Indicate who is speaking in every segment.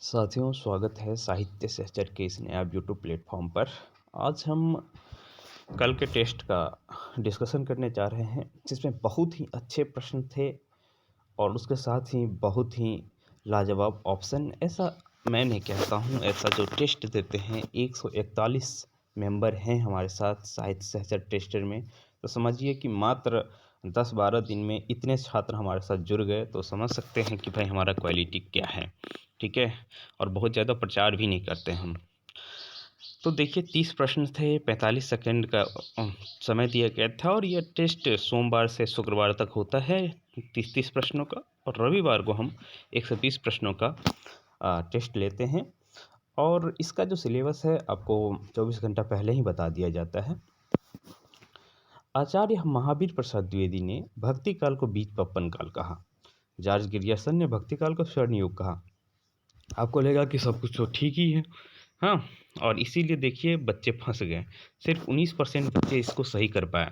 Speaker 1: साथियों, स्वागत है साहित्य सहचर के इस नया यूट्यूब प्लेटफॉर्म पर। आज हम कल के टेस्ट का डिस्कशन करने जा रहे हैं, जिसमें बहुत ही अच्छे प्रश्न थे और उसके साथ ही बहुत ही लाजवाब ऑप्शन। ऐसा मैं नहीं कहता हूँ, ऐसा जो टेस्ट देते हैं 141 मेंबर हैं हमारे साथ साहित्य सहचर टेस्टर में। तो समझिए कि मात्र 10-12 दिन में इतने छात्र हमारे साथ जुड़ गए, तो समझ सकते हैं कि भाई हमारा क्वालिटी क्या है। ठीक है, और बहुत ज़्यादा प्रचार भी नहीं करते हम। तो देखिए 30 प्रश्न थे, 45 सेकंड का समय दिया गया था और ये टेस्ट सोमवार से शुक्रवार तक होता है 30 प्रश्नों का, और रविवार को हम 120 प्रश्नों का टेस्ट लेते हैं। और इसका जो सिलेबस है आपको 24 घंटा पहले ही बता दिया जाता है। आचार्य महावीर प्रसाद द्विवेदी ने भक्ति काल को बीज पप्पन काल कहा। जॉर्ज गिरियर्सन ने भक्ति काल को स्वर्ण युग कहा। आपको लगेगा कि सब कुछ तो ठीक ही है, हाँ, और इसीलिए देखिए बच्चे फंस गए। सिर्फ 19% बच्चे इसको सही कर पाए।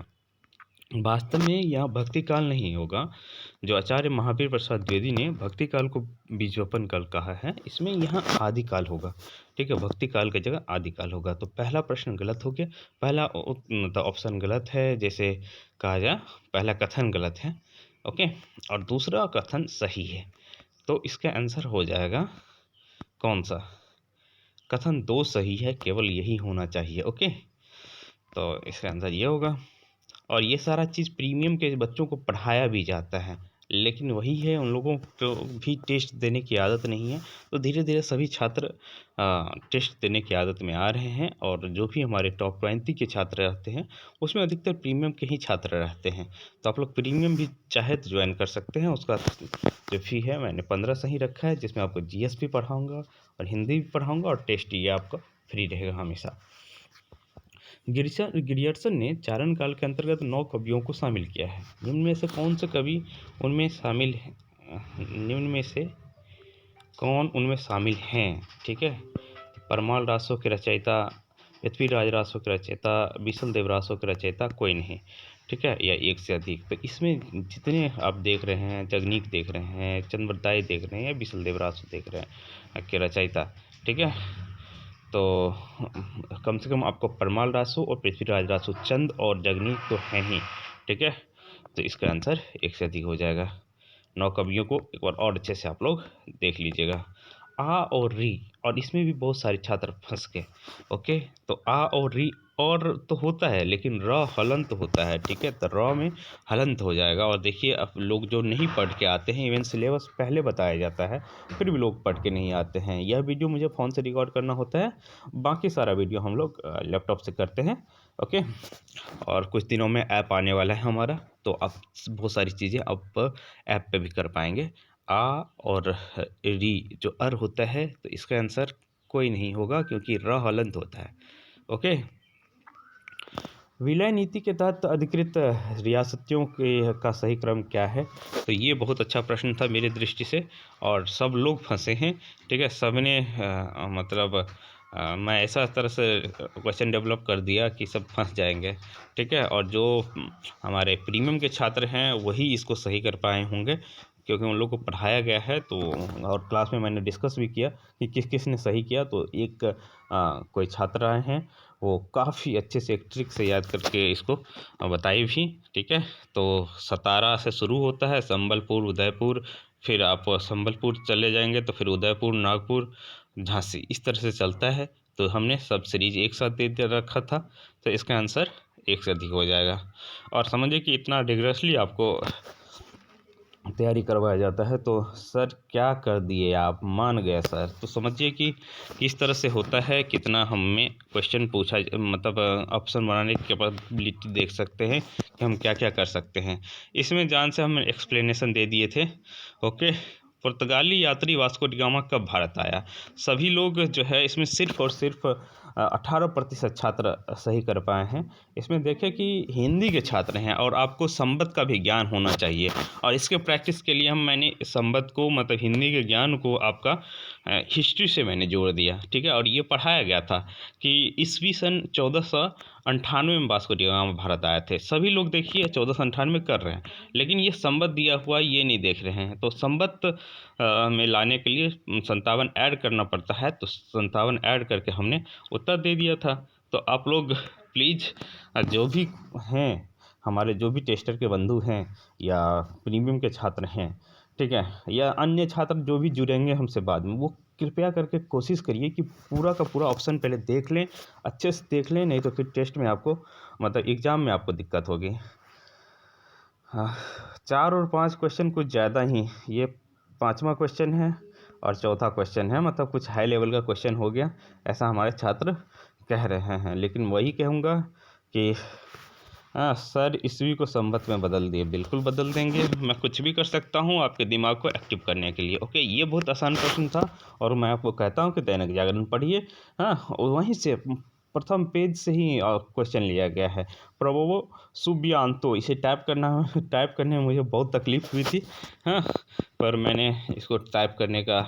Speaker 1: वास्तव में यह भक्ति काल नहीं होगा। जो आचार्य महावीर प्रसाद द्विवेदी ने भक्ति काल को बीजोपन काल कहा है, इसमें यहाँ आदि काल होगा। ठीक है, भक्ति काल की जगह आदि काल होगा। तो पहला प्रश्न गलत हो गया। पहला मतलब ऑप्शन गलत है, जैसे कहा जाए पहला कथन गलत है। ओके, और दूसरा कथन सही है। तो इसका आंसर हो जाएगा कौन सा? कथन 2 सही है, केवल यही होना चाहिए। ओके, तो इसका आंसर ये होगा। और ये सारा चीज़ प्रीमियम के बच्चों को पढ़ाया भी जाता है, लेकिन वही है, उन लोगों को भी टेस्ट देने की आदत नहीं है। तो धीरे धीरे सभी छात्र टेस्ट देने की आदत में आ रहे हैं, और जो भी हमारे टॉप 20 के छात्र रहते हैं उसमें अधिकतर प्रीमियम के ही छात्र रहते हैं। तो आप लोग प्रीमियम भी चाहे तो ज्वाइन कर सकते हैं। उसका जो फी है मैंने 15 सही रखा है, जिसमें आपको जीएस भी पढ़ाऊँगा और हिंदी भी पढ़ाऊँगा, और टेस्ट ये आपका फ्री रहेगा हमेशा। गिरियर्सन ने चारण काल के अंतर्गत 9 कवियों को शामिल किया है। निम्न में से कौन से कवि उनमें शामिल है? निम्न में से कौन उनमें शामिल हैं? ठीक है, परमाल रासों के रचयिता, पृथ्वीराज रासों के रचयिता, विसल देव रासों के रचयिता कोई नहीं। ठीक है, या एक से अधिक। तो इसमें जितने आप देख रहे हैं, जगनीक देख रहे हैं, चंद्रवरदाई देख रहे हैं, या विसल देव रासो देख रहे हैं के रचयिता। ठीक है, तो कम से कम आपको परमाल रासो और पृथ्वीराज रासो, चंद और जगनीक तो हैं ही। ठीक है, तो इसका आंसर एक से अधिक हो जाएगा। 9 कवियों को एक बार और अच्छे से आप लोग देख लीजिएगा। आ और री, और इसमें भी बहुत सारे छात्र फंस गए। ओके, तो आ और री और तो होता है, लेकिन र हलंत होता है। ठीक है, तो र में हलंत हो जाएगा। और देखिए अब लोग जो नहीं पढ़ के आते हैं, इवन सिलेबस पहले बताया जाता है, फिर भी लोग पढ़ के नहीं आते हैं। यह वीडियो मुझे फ़ोन से रिकॉर्ड करना होता है, बाकी सारा वीडियो हम लोग लैपटॉप से करते हैं। ओके, और कुछ दिनों में ऐप आने वाला है हमारा, तो आप बहुत सारी चीज़ें अब ऐप पे भी कर पाएंगे। आ और री जो अर होता है, तो इसका आंसर कोई नहीं होगा, क्योंकि र हलंत होता है। ओके, विलय नीति के तहत अधिकृत रियासतियों के का सही क्रम क्या है? तो ये बहुत अच्छा प्रश्न था मेरी दृष्टि से, और सब लोग फंसे हैं। ठीक है, सबने मतलब मैं ऐसा तरह से क्वेश्चन डेवलप कर दिया कि सब फंस जाएंगे। ठीक है, और जो हमारे प्रीमियम के छात्र हैं वही इसको सही कर पाए होंगे, क्योंकि उन लोग को पढ़ाया गया है। तो और क्लास में मैंने डिस्कस भी किया कि किस किस ने सही किया। तो एक कोई छात्र आए हैं, वो काफ़ी अच्छे से एक ट्रिक से याद करके इसको बताई भी। ठीक है, तो सतारा से शुरू होता है, संबलपुर, उदयपुर, फिर आप संबलपुर चले जाएंगे तो फिर उदयपुर, नागपुर, झांसी, इस तरह से चलता है। तो हमने सब सीरीज एक साथ दे दिया रखा था, तो इसका आंसर एक से अधिक हो जाएगा। और समझिए कि इतना डिग्रेसली आपको तैयारी करवाया जाता है। तो सर क्या कर दिए आप, मान गए सर। तो समझिए कि किस तरह से होता है, कितना हमें क्वेश्चन पूछा, मतलब ऑप्शन बनाने की कैपेबिलिटी देख सकते हैं कि हम क्या क्या कर सकते हैं। इसमें जान से हम एक्सप्लेनेशन दे दिए थे। ओके, पुर्तगाली यात्री वास्को डी गामा कब भारत आया? सभी लोग जो है इसमें सिर्फ और सिर्फ 18% छात्र सही कर पाए हैं। इसमें देखें कि हिंदी के छात्र हैं, और आपको संबंध का भी ज्ञान होना चाहिए। और इसके प्रैक्टिस के लिए मैंने संबंध को, मतलब हिंदी के ज्ञान को आपका हिस्ट्री से मैंने जोड़ दिया। ठीक है, और ये पढ़ाया गया था कि ईस्वी सन 1498 में वास्को डी गामा भारत आए थे। सभी लोग देखिए 1498 कर रहे हैं, लेकिन ये संबंध दिया हुआ ये नहीं देख रहे हैं। तो संबंध में लाने के लिए 57 ऐड करना पड़ता है, तो 57 ऐड करके हमने उत्तर दे दिया था। तो आप लोग प्लीज़ जो भी हैं, हमारे जो भी टेस्टर के बंधु हैं या प्रीमियम के छात्र हैं, ठीक है, या अन्य छात्र जो भी जुड़ेंगे हमसे बाद में, वो कृपया करके कोशिश करिए कि पूरा का पूरा ऑप्शन पहले देख लें, अच्छे से देख लें, नहीं तो फिर टेस्ट में आपको मतलब एग्ज़ाम में आपको दिक्कत होगी। हाँ, 4 और 5 क्वेश्चन कुछ ज़्यादा ही, ये 5वां क्वेश्चन है और चौथा क्वेश्चन है, मतलब कुछ हाई लेवल का क्वेश्चन हो गया, ऐसा हमारे छात्र कह रहे हैं। लेकिन वही कहूँगा कि हाँ सर, ईस्वी को संवत में बदल दिए, बिल्कुल बदल देंगे, मैं कुछ भी कर सकता हूँ आपके दिमाग को एक्टिव करने के लिए। ओके, ये बहुत आसान प्रश्न था और मैं आपको कहता हूँ कि दैनिक जागरण पढ़िए। हाँ, और वहीं से प्रथम पेज से ही क्वेश्चन लिया गया है। प्रभो सुबियांतो, इसे टाइप करने में मुझे बहुत तकलीफ हुई थी। हाँ, पर मैंने इसको टाइप करने का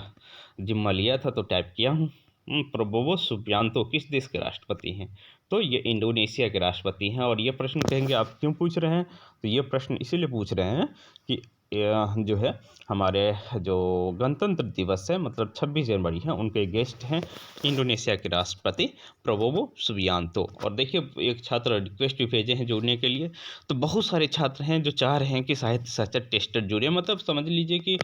Speaker 1: जिम्मा लिया था तो टाइप किया हूँ। प्रबोवो सुबियांतो किस देश के राष्ट्रपति हैं? तो ये इंडोनेशिया के राष्ट्रपति हैं। और ये प्रश्न कहेंगे आप क्यों पूछ रहे हैं, तो ये प्रश्न इसीलिए पूछ रहे हैं कि जो है हमारे जो गणतंत्र दिवस है, मतलब 26 जनवरी है, उनके गेस्ट हैं इंडोनेशिया के राष्ट्रपति प्रबोवो सुबियांतो। और देखिए, एक छात्र रिक्वेस्ट भी भेजे हैं जुड़ने के लिए, तो बहुत सारे छात्र हैं जो चाह रहे हैं कि साहित्य सचर टेस्टर जुड़े। मतलब समझ लीजिए कि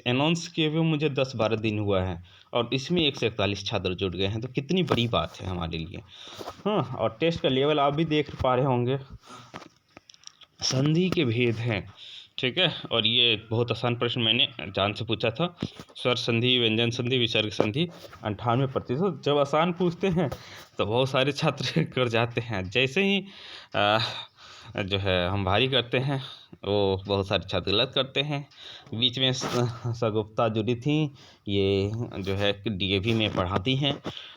Speaker 1: अनाउंस किए हुए मुझे 10-12 दिन हुआ है और इसमें 141 छात्र जुड़ गए हैं, तो कितनी बड़ी बात है हमारे लिए। हाँ, और टेस्ट का लेवल आप भी देख पा रहे होंगे, संधि के भेद हैं, ठीक है। और ये बहुत आसान प्रश्न मैंने जान से पूछा था, स्वर संधि, व्यंजन संधि, विसर्ग संधि 98%। जब आसान पूछते हैं तो बहुत सारे छात्र कर जाते हैं, जैसे ही जो है हम भारी करते हैं वो बहुत सारे छात्र गलत करते हैं। बीच में सगुप्ता जुड़ी थी, ये जो है डीएवी में पढ़ाती हैं।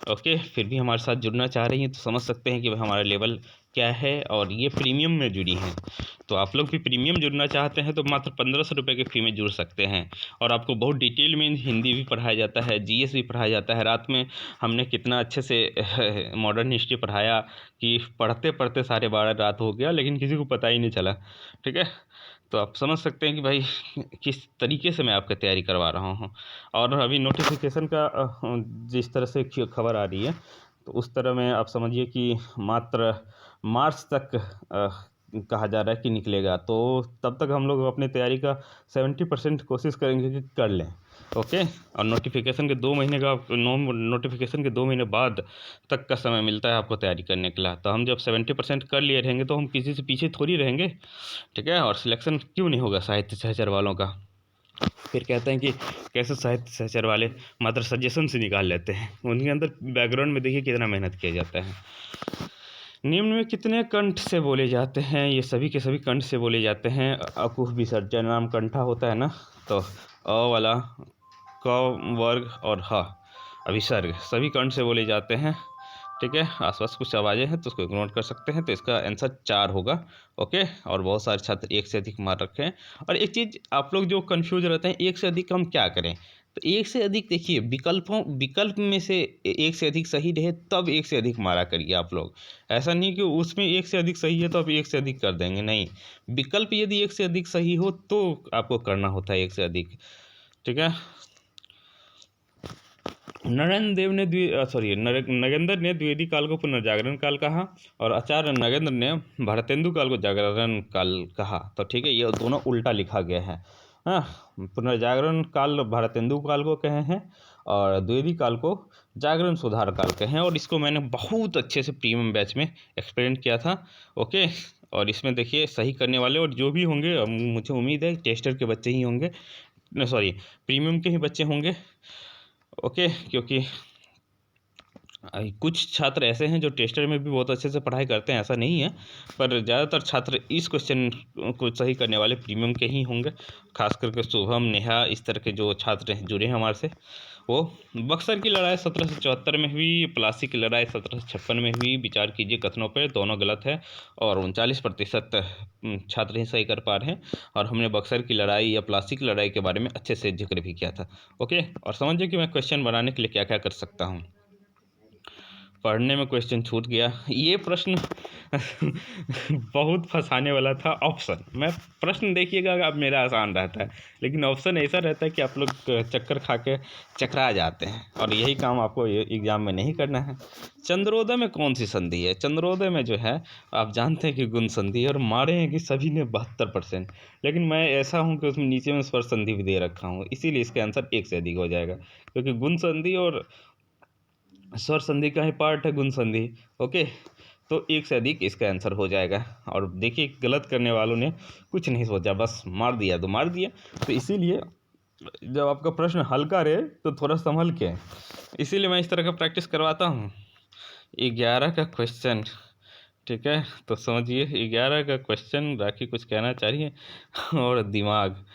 Speaker 1: ओके, फिर भी हमारे साथ जुड़ना चाह रही हैं, तो समझ सकते हैं कि हमारा लेवल क्या है। और ये प्रीमियम में जुड़ी हैं, तो आप लोग भी प्रीमियम जुड़ना चाहते हैं तो मात्र 1500 रुपये के फ़ी में जुड़ सकते हैं। और आपको बहुत डिटेल में हिंदी भी पढ़ाया जाता है, जीएस भी पढ़ाया जाता है। रात में हमने कितना अच्छे से मॉडर्न हिस्ट्री पढ़ाया कि पढ़ते पढ़ते 12:30 रात हो गया, लेकिन किसी को पता ही नहीं चला, ठीक है। तो आप समझ सकते हैं कि भाई किस तरीके से मैं आपकी तैयारी करवा रहा हूँ। और अभी नोटिफिकेशन का जिस तरह से खबर आ रही है, तो उस तरह में आप समझिए कि मात्र मार्च तक कहा जा रहा है कि निकलेगा, तो तब तक हम लोग अपनी तैयारी का 70% कोशिश करेंगे कि कर लें। ओके, और नोटिफिकेशन के 2 महीने का नोटिफिकेशन के 2 महीने बाद तक का समय मिलता है आपको तैयारी करने के लिए। तो हम जब 70% कर लिए रहेंगे तो हम किसी से पीछे थोड़ी रहेंगे, ठीक है। और सिलेक्शन क्यों नहीं होगा साहित्य सहचर वालों का? फिर कहते हैं कि कैसे साहित्य सहचर वाले मात्र सजेशन से निकाल लेते हैं, उनके अंदर बैकग्राउंड में देखिए कितना मेहनत किया जाता है। निम्न में कितने कंठ से बोले जाते हैं? ये सभी के सभी कंठ से बोले जाते हैं। अकुह विसर्जन नाम कंठा होता है ना, तो अ वाला, क वर्ग और ह अभिसर्ग सभी कंठ से बोले जाते हैं, ठीक है। आसपास कुछ आवाज़ें हैं तो उसको इग्नोर कर सकते हैं, तो इसका आंसर 4 होगा। ओके, और बहुत सारे छात्र 1 से अधिक मार रखे हैं। और एक चीज़ आप लोग जो कंफ्यूज रहते हैं, 1 से अधिक हम क्या करें? तो 1 से अधिक देखिए, विकल्प में से 1 से अधिक सही रहे तब 1 से अधिक मारा करिए आप लोग। ऐसा नहीं कि उसमें 1 से अधिक सही है तो आप 1 से अधिक कर देंगे, नहीं। विकल्प यदि 1 से अधिक सही हो तो आपको करना होता है 1 से अधिक, ठीक है। नरेंद्र ने द्विवेदी काल को पुनर्जागरण काल कहा और आचार्य नगेंद्र ने भारतेंदु काल को जागरण काल कहा। तो ठीक है, ये दोनों उल्टा लिखा गया है। हाँ, पुनर्जागरण काल भारतेंदु काल को कहे हैं और द्विवेदी काल को जागरण सुधार काल कहे हैं। और इसको मैंने बहुत अच्छे से प्रीमियम बैच में एक्सप्लेन किया था। ओके, और इसमें देखिए सही करने वाले और जो भी होंगे, मुझे उम्मीद है टेस्टर के बच्चे ही होंगे, सॉरी प्रीमियम के ही बच्चे होंगे। ओके, क्योंकि कुछ छात्र ऐसे हैं जो टेस्टर में भी बहुत अच्छे से पढ़ाई करते हैं, ऐसा नहीं है, पर ज़्यादातर छात्र इस क्वेश्चन को सही करने वाले प्रीमियम के ही होंगे। खास करके शुभम, नेहा, इस तरह के जो छात्र हैं जुड़े हैं हमारे से। वो बक्सर की लड़ाई 1774 में हुई, प्लासी की लड़ाई 1756 में हुई, विचार कीजिए कथनों पर, दोनों गलत है और 39% छात्र ही सही कर पा रहे हैं। और हमने बक्सर की लड़ाई या प्लासी की लड़ाई के बारे में अच्छे से जिक्र भी किया था। ओके, और समझिए कि मैं क्वेश्चन बनाने के लिए क्या क्या कर सकता हूँ। पढ़ने में क्वेश्चन छूट गया। ये प्रश्न बहुत फंसाने वाला था। ऑप्शन मैं प्रश्न देखिएगा, अब मेरा आसान रहता है, लेकिन ऑप्शन ऐसा रहता है कि आप लोग चक्कर खा के चकरा जाते हैं, और यही काम आपको एग्जाम में नहीं करना है। चंद्रोदय में कौन सी संधि है? चंद्रोदय में जो है आप जानते हैं कि गुण संधि है, और मारे हैं कि सभी ने 72%, लेकिन मैं ऐसा हूँ कि उसमें नीचे में स्वर संधि भी दे रखा हूँ, इसीलिए इसका आंसर 1 से अधिक हो जाएगा, क्योंकि गुण संधि और स्वर संधि का ही पार्ट है गुण संधि। ओके, तो 1 से अधिक इसका आंसर हो जाएगा। और देखिए, गलत करने वालों ने कुछ नहीं सोचा, बस मार दिया तो मार दिया। तो इसीलिए जब आपका प्रश्न हल्का रहे तो थोड़ा संभल के, इसीलिए मैं इस तरह का प्रैक्टिस करवाता हूँ। 11 का क्वेश्चन, ठीक है, तो समझिए 11 का क्वेश्चन। राखी कुछ कहना चाह रही है? और दिमाग,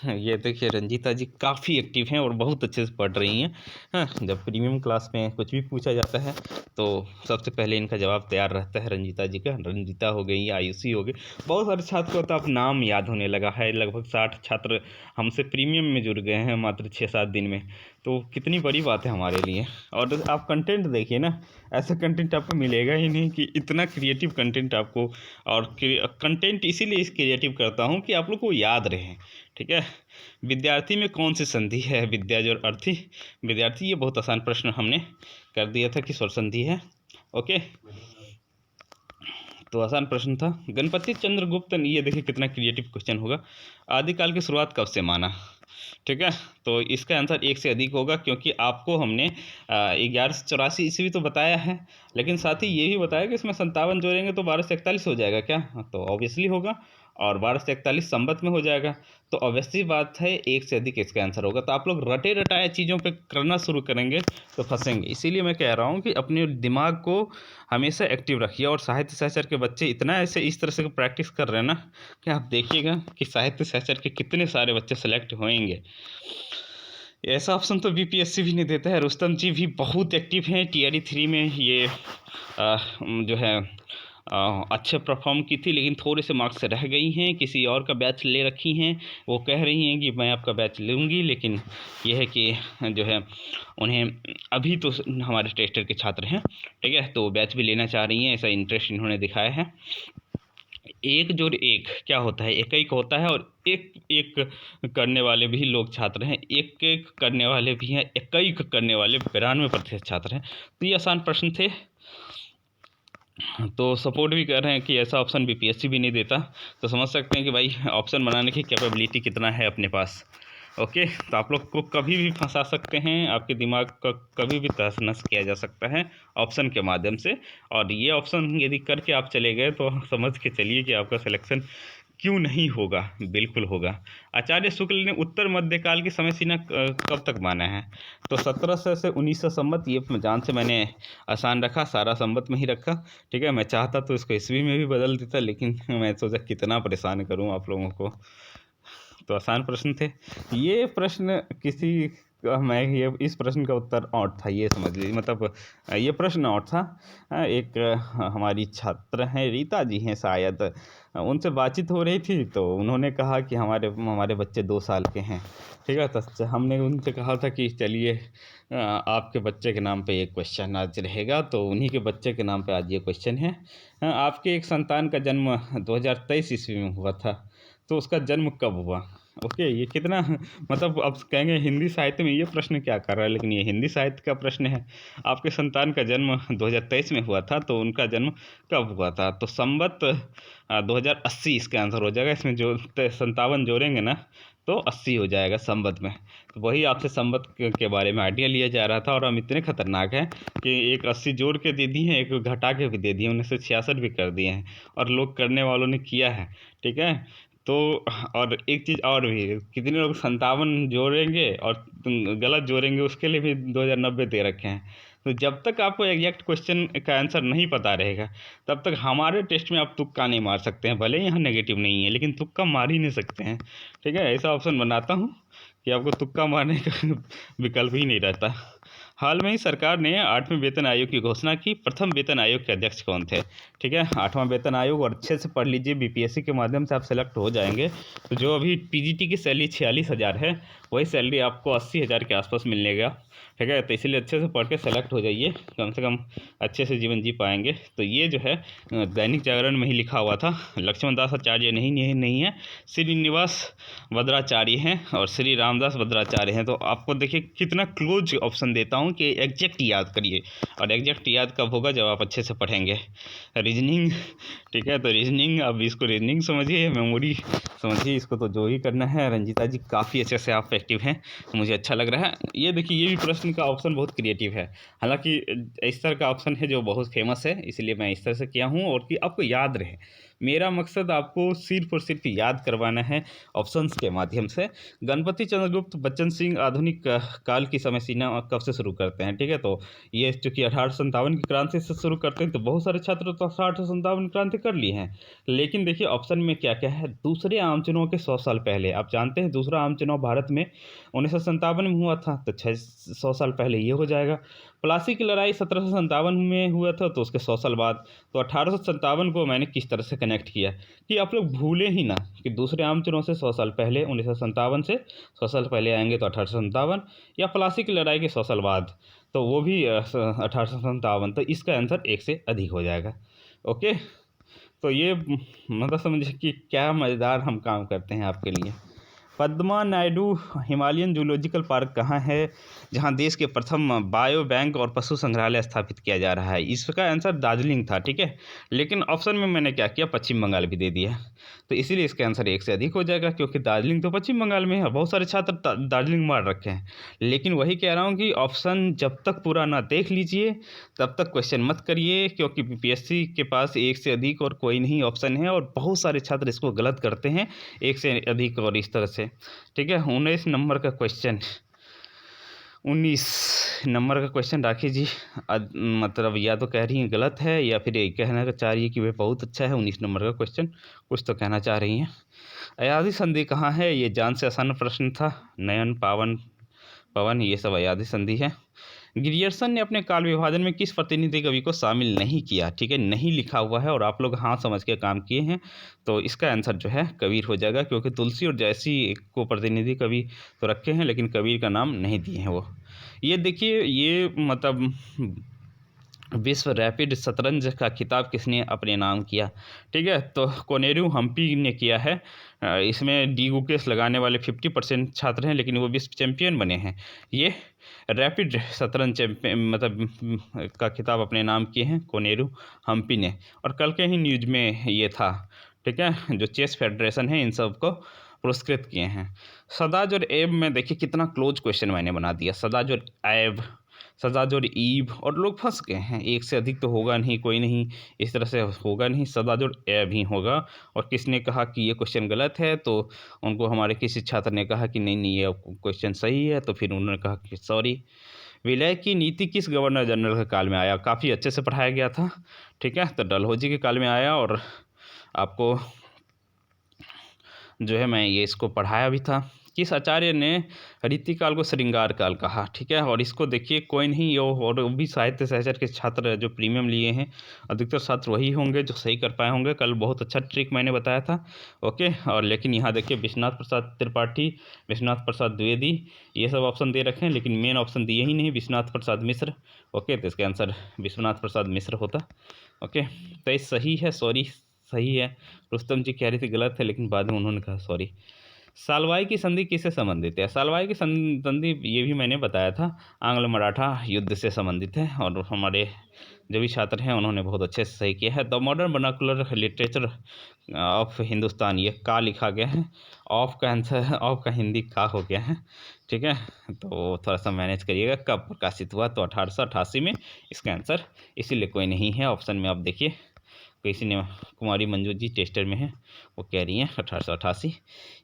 Speaker 1: ये देखिए रंजीता जी काफ़ी एक्टिव हैं और बहुत अच्छे से पढ़ रही हैं। हाँ, जब प्रीमियम क्लास में कुछ भी पूछा जाता है तो सबसे पहले इनका जवाब तैयार रहता है रंजीता जी का। रंजीता हो गई, आयुषी हो गई, बहुत सारे छात्र को तो अब नाम याद होने लगा है। लगभग 60 छात्र हमसे प्रीमियम में जुड़ गए हैं मात्र 6-7 दिन में, तो कितनी बड़ी बात है हमारे लिए। और आप कंटेंट देखिए ना, ऐसा कंटेंट आपको मिलेगा ही नहीं कि इतना क्रिएटिव कंटेंट आपको। और कंटेंट इसीलिए इस क्रिएटिव करता हूँ कि आप लोग को याद रहे, ठीक है। विद्यार्थी में कौन सी संधि है? विद्या जो अर्थी विद्यार्थी, ये बहुत आसान प्रश्न हमने कर दिया था कि स्वर संधि है। ओके, तो आसान प्रश्न था। गणपति चंद्रगुप्त, ये देखिए कितना क्रिएटिव क्वेश्चन होगा। आदिकाल की शुरुआत कब से माना? ठीक है, तो इसका आंसर 1 से अधिक होगा, क्योंकि आपको हमने 1184 ईस्वी तो बताया है, लेकिन साथ ही ये भी बताया कि इसमें 57 जोड़ेंगे तो 1241 हो जाएगा क्या? तो ऑब्वियसली होगा, और 1241 संवत में हो जाएगा, तो ऑब्वियसली बात है 1 से अधिक इसका आंसर होगा। तो आप लोग रटे रटाए चीज़ों पे करना शुरू करेंगे तो फंसेंगे। इसीलिए मैं कह रहा हूँ कि अपने दिमाग को हमेशा एक्टिव रखिए। और साहित्य शास्त्र के बच्चे इतना ऐसे इस तरह से प्रैक्टिस कर रहे हैं ना कि आप देखिएगा कि साहित्य शास्त्र के कितने सारे बच्चे सेलेक्ट होंगे। ऐसा ऑप्शन तो बीपीएससी भी नहीं देता है। रुस्तम जी भी बहुत एक्टिव हैं टीआरई 3 में, ये जो है अच्छे परफॉर्म की थी, लेकिन थोड़े से मार्क्स रह गई हैं, किसी और का बैच ले रखी हैं। वो कह रही हैं कि मैं आपका बैच लूँगी, लेकिन ये है कि जो है उन्हें अभी तो हमारे टेस्टर के छात्र हैं, ठीक है, तो बैच भी लेना चाह रही हैं, ऐसा इंटरेस्ट इन्होंने दिखाया है। 1 जोड़ 1 क्या होता है? एक होता है, और एक एक करने वाले भी लोग छात्र हैं, एक एक करने वाले भी हैं, एक करने वाले 92% छात्र हैं। तो ये आसान प्रश्न थे, तो सपोर्ट भी कर रहे हैं कि ऐसा ऑप्शन बीपीएससी भी नहीं देता। तो समझ सकते हैं कि भाई ऑप्शन बनाने की कैपेबिलिटी कितना है अपने पास। ओके, तो आप लोग को कभी भी फंसा सकते हैं, आपके दिमाग का कभी भी तहस नहस किया जा सकता है ऑप्शन के माध्यम से। और ये ऑप्शन यदि करके आप चले गए तो समझ के चलिए कि आपका सिलेक्शन क्यों नहीं होगा, बिल्कुल होगा। आचार्य शुक्ल ने उत्तर मध्यकाल की समय सीमा कब तक माना है? तो 1700 से 1900 संवत, ये जान से मैंने आसान रखा, सारा संवत में ही रखा, ठीक है। मैं चाहता तो इसको ईस्वी में भी बदल देता, लेकिन मैं सोचा कितना परेशान करूं आप लोगों को। तो आसान प्रश्न थे ये प्रश्न। मैं ये इस प्रश्न का उत्तर आउट था, ये समझ लीजिए, मतलब ये प्रश्न आउट था। एक हमारी छात्र हैं, रीता जी हैं शायद, उनसे बातचीत हो रही थी, तो उन्होंने कहा कि हमारे बच्चे 2 साल के हैं, ठीक है। तो हमने उनसे कहा था कि चलिए आपके बच्चे के नाम पे एक क्वेश्चन आज रहेगा, तो उन्हीं के बच्चे के नाम पे आज ये क्वेश्चन है। आपके एक संतान का जन्म 2023 ईस्वी में हुआ था, तो उसका जन्म कब हुआ? ओके, ये कितना मतलब अब कहेंगे हिंदी साहित्य में ये प्रश्न क्या कर रहा है, लेकिन ये हिंदी साहित्य का प्रश्न है। आपके संतान का जन्म 2023 में हुआ था, तो उनका जन्म कब हुआ था? तो संवत 2080 इसका आंसर हो जाएगा। इसमें जो 57 जोड़ेंगे ना तो 80 हो जाएगा संवत में। तो वही आपसे संवत के बारे में आइडिया लिया जा रहा था, और हम इतने खतरनाक हैं कि एक 80 जोड़ के दे दिए हैं, एक घटा के भी दे दिए, 1966 भी कर दिए हैं, और लोग करने वालों ने किया है, ठीक है। तो और एक चीज़ और भी है, कितने लोग 57 जोड़ेंगे और गलत जोड़ेंगे, उसके लिए भी 2090 दे रखे हैं। तो जब तक आपको एग्जैक्ट क्वेश्चन का आंसर नहीं पता रहेगा, तब तक हमारे टेस्ट में आप तुक्का नहीं मार सकते हैं। भले ही यहाँ नेगेटिव नहीं है, लेकिन तुक्का मार ही नहीं सकते हैं, ठीक है। ऐसा ऑप्शन बनाता हूँ कि आपको तुक्का मारने का विकल्प ही नहीं रहता। हाल में ही सरकार ने 8वें वेतन आयोग की घोषणा की। प्रथम वेतन आयोग के अध्यक्ष कौन थे? ठीक है, 8वां वेतन आयोग, और अच्छे से पढ़ लीजिए, बीपीएससी के माध्यम से आप सेलेक्ट हो जाएंगे। तो जो अभी पीजीटी की सैलरी 46,000 है, वही सैलरी आपको 80,000 के आसपास मिलेगा, ठीक है। तो इसीलिए अच्छे से पढ़ के सेलेक्ट हो जाइए, कम से कम अच्छे से जीवन जी पाएंगे। तो ये जो है दैनिक जागरण में ही लिखा हुआ था। लक्ष्मण दास आचार्य नहीं है, श्रीनिवास भद्राचार्य हैं और श्री रामदास भद्राचार्य हैं। तो आपको देखिए कितना क्लोज ऑप्शन देता हूँ कि एग्जैक्ट याद करिए, और एग्जैक्ट याद कब होगा, जब आप अच्छे से पढ़ेंगे। रीजनिंग, ठीक है, तो रीजनिंग, अब इसको रीजनिंग समझिए, मेमोरी समझिए, इसको तो जो ही करना है। रंजीता जी काफ़ी अच्छे से आप एक्टिव हैं, मुझे अच्छा लग रहा है। ये देखिए ये भी प्रश्न का ऑप्शन बहुत क्रिएटिव है, हालांकि इस तरह का ऑप्शन है जो बहुत फेमस है, इसलिए मैं इस तरह से किया हूँ, और कि आपको याद रहे। मेरा मकसद आपको सिर्फ और सिर्फ याद करवाना है ऑप्शंस के माध्यम से। गणपति चंद्रगुप्त बच्चन सिंह आधुनिक काल की समय सीमा कब से शुरू करते हैं, ठीक है। तो ये चूँकि 1857 की क्रांति से शुरू करते हैं, तो बहुत सारे छात्र तो 1857 क्रांति कर लिए हैं। लेकिन देखिए ऑप्शन में क्या क्या है, दूसरे आम चुनाव के 100 साल पहले। आप जानते हैं दूसरा आम चुनाव भारत में 1957 में हुआ था, तो 100 साल पहले ये हो जाएगा। प्लासी की लड़ाई 1757 में हुआ था, तो उसके 100 साल बाद। तो 1857 को मैंने किस तरह से कनेक्ट किया कि आप लोग भूलें ही ना कि दूसरे आम चुनाव से 100 साल पहले 1957 से 100 साल पहले आएंगे तो 1857, या प्लासी की लड़ाई के 100 साल बाद तो वो भी 1857। तो इसका आंसर 1 से अधिक हो जाएगा। ओके, तो ये मतलब समझिए कि क्या मज़ेदार हम काम करते हैं आपके लिए। Padma Naidu Himalayan zoological park कहाँ है, जहाँ देश के प्रथम बायो बैंक और पशु संग्रहालय स्थापित किया जा रहा है। इसका आंसर दार्जिलिंग था, ठीक है। लेकिन ऑप्शन में मैंने क्या किया, पश्चिम बंगाल भी दे दिया, तो इसीलिए इसका आंसर 1 से अधिक हो जाएगा, क्योंकि दार्जिलिंग तो पश्चिम बंगाल में है। बहुत सारे छात्र दार्जिलिंग मार रखे हैं, लेकिन वही कह रहा हूँ कि ऑप्शन जब तक पूरा ना देख लीजिए तब तक क्वेश्चन मत करिए, क्योंकि बीपीएससी के पास 1 से अधिक और कोई नहीं ऑप्शन है, और बहुत सारे छात्र इसको गलत करते हैं 1 से अधिक और इस तरह से, ठीक है। 19 नंबर का क्वेश्चन, 19 नंबर का क्वेश्चन राखी जी मतलब या तो कह रही हैं गलत है, या फिर ये कहना चाह रही है कि वे बहुत अच्छा है। 19 नंबर का क्वेश्चन कुछ तो कहना चाह रही हैं। अयाधी संधि कहाँ है, ये जान से आसान प्रश्न था। नयन, पावन, पवन, ये सब अयाधी संधि है। ग्रियर्सन ने अपने काल विभाजन में किस प्रतिनिधि कवि को शामिल नहीं किया, ठीक है, नहीं लिखा हुआ है, और आप लोग हाँ समझ के काम किए हैं, तो इसका आंसर जो है कबीर हो जाएगा, क्योंकि तुलसी और जयसी को प्रतिनिधि कवि तो रखे हैं, लेकिन कबीर का नाम नहीं दिए हैं वो। ये देखिए ये मतलब विश्व रैपिड शतरंज का खिताब किसने अपने नाम किया, ठीक है। तो कोनेरू हम्पी ने किया है। इसमें डी गुकेश लगाने वाले 50% छात्र हैं, लेकिन वो विश्व चैंपियन बने हैं। ये रैपिड शतरंज चैंपियन मतलब का खिताब अपने नाम किए हैं कोनेरू हम्पी ने। और कल के ही न्यूज में ये था, ठीक है, जो चेस फेडरेशन है इन सब को पुरस्कृत किए हैं। सदाज और एब में देखिए कितना क्लोज क्वेश्चन मैंने बना दिया, सदाज और एब, सदाज और ईब, और लोग फंस गए हैं। 1 से अधिक तो होगा नहीं, कोई नहीं, इस तरह से होगा नहीं, सदाज और एब ही होगा। और किसने कहा कि ये क्वेश्चन गलत है, तो उनको हमारे किसी छात्र ने कहा कि नहीं ये क्वेश्चन सही है, तो फिर उन्होंने कहा कि सॉरी। विलय की नीति किस गवर्नर जनरल के काल में आया, काफ़ी अच्छे से पढ़ाया गया था, ठीक है। तो डलहौजी के काल में आया, और आपको जो है मैं ये इसको पढ़ाया भी था। किस आचार्य ने रीतिकाल को श्रृंगार काल कहा, ठीक है। और इसको देखिए कोई नहीं, ये और भी साहित्य सहचर के छात्र जो प्रीमियम लिए हैं अधिकतर छात्र वही होंगे जो सही कर पाए होंगे। कल बहुत अच्छा ट्रिक मैंने बताया था, ओके। और लेकिन यहाँ देखिए विश्वनाथ प्रसाद त्रिपाठी, विश्वनाथ प्रसाद द्विवेदी, ये सब ऑप्शन दे रखे हैं, लेकिन मेन ऑप्शन दिए ही नहीं, विश्वनाथ प्रसाद मिश्र, ओके। तो इसका आंसर विश्वनाथ प्रसाद मिश्र होता, ओके। तो ये सही है, सॉरी सही है। रुस्तम जी कह रही थी गलत है, लेकिन बाद में उन्होंने कहा सॉरी। सालवाई की संधि किससे संबंधित है, सालवाई की संधि ये भी मैंने बताया था, आंग्ल मराठा युद्ध से संबंधित है, और हमारे जो भी छात्र हैं उन्होंने बहुत अच्छे से सही किया है। The modern vernacular literature of Hindustan, ये का लिखा गया है, ऑफ का आंसर, ऑफ का हिंदी का हो गया है, ठीक है। तो थोड़ा सा मैनेज करिएगा। कब प्रकाशित हुआ, तो 1888 में इसका आंसर, इसीलिए कोई नहीं है ऑप्शन में। आप देखिए किसी ने, कुमारी मंजू जी टेस्टर में है, वो कह रही हैं 1888।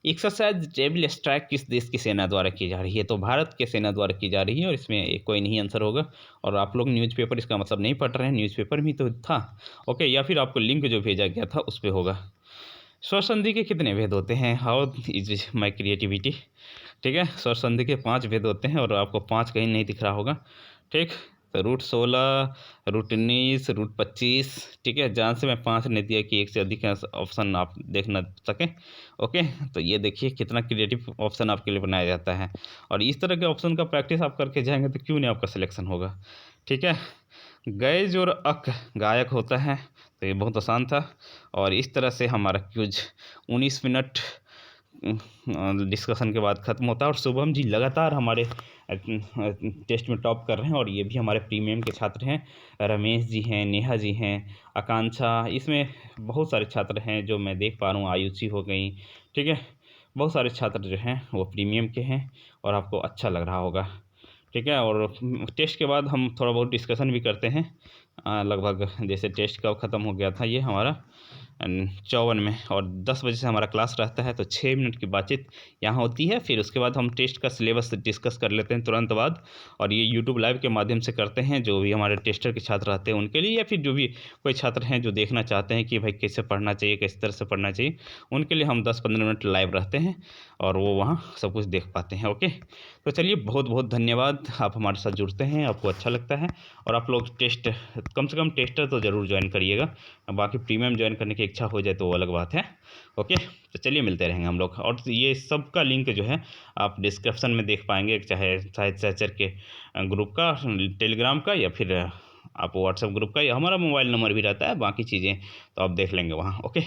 Speaker 1: एक्सरसाइज डेविल स्ट्राइक किस देश की सेना द्वारा की जा रही है, तो भारत के सेना द्वारा की जा रही है, और इसमें कोई नहीं आंसर होगा। और आप लोग न्यूज़पेपर इसका मतलब नहीं पढ़ रहे हैं, न्यूज़पेपर में तो था, ओके, या फिर आपको लिंक जो भेजा गया था उस पर होगा। स्वर संधि के कितने भेद होते हैं, हाउ इज माई क्रिएटिविटी, ठीक है। स्वर संधि के 5 भेद होते हैं, और आपको 5 कहीं नहीं दिख रहा होगा, ठीक। तो रूट 16, रूट 19, रूट 25, ठीक है, जहाँ से मैं 5 ने दिया कि एक से अधिक ऑप्शन आप देख ना सकें। ओके, तो ये देखिए कितना क्रिएटिव ऑप्शन आपके लिए बनाया जाता है, और इस तरह के ऑप्शन का प्रैक्टिस आप करके जाएंगे तो क्यों नहीं आपका सिलेक्शन होगा। ठीक है, गैज और अक गायक होता है, तो ये बहुत आसान था। और इस तरह से हमारा क्विज 19 मिनट डिस्कशन के बाद ख़त्म होता है। और शुभम जी लगातार हमारे टेस्ट में टॉप कर रहे हैं, और ये भी हमारे प्रीमियम के छात्र हैं। रमेश जी हैं, नेहा जी हैं, आकांक्षा, इसमें बहुत सारे छात्र हैं जो मैं देख पा रहा हूँ। आयुषी हो गई, ठीक है, बहुत सारे छात्र जो हैं वो प्रीमियम के हैं, और आपको अच्छा लग रहा होगा। ठीक है, और टेस्ट के बाद हम थोड़ा बहुत डिस्कशन भी करते हैं। लगभग जैसे टेस्ट कब ख़त्म हो गया था ये हमारा 54 में, और 10 बजे से हमारा क्लास रहता है, तो 6 मिनट की बातचीत यहाँ होती है। फिर उसके बाद हम टेस्ट का सिलेबस डिस्कस कर लेते हैं तुरंत बाद, और ये यूट्यूब लाइव के माध्यम से करते हैं, जो भी हमारे टेस्टर के छात्र रहते हैं उनके लिए, या फिर जो भी कोई छात्र हैं जो देखना चाहते हैं कि भाई कैसे पढ़ना चाहिए, किस तरह से पढ़ना चाहिए, उनके लिए हम 10-15 मिनट लाइव रहते हैं, और वो वहाँ सब कुछ देख पाते हैं। ओके, तो चलिए, बहुत बहुत धन्यवाद, आप हमारे साथ जुड़ते हैं, आपको अच्छा लगता है, और आप लोग टेस्ट कम से कम टेस्टर तो ज़रूर ज्वाइन करिएगा। बाकी प्रीमियम ज्वाइन करने की इच्छा हो जाए तो वो अलग बात है। ओके, तो चलिए मिलते रहेंगे हम लोग, और ये सब का लिंक जो है आप डिस्क्रिप्शन में देख पाएंगे, चाहे शायद सहचर के ग्रुप का, टेलीग्राम का, या फिर आप व्हाट्सएप ग्रुप का, या हमारा मोबाइल नंबर भी रहता है, बाकी चीज़ें तो आप देख लेंगे वहाँ। ओके।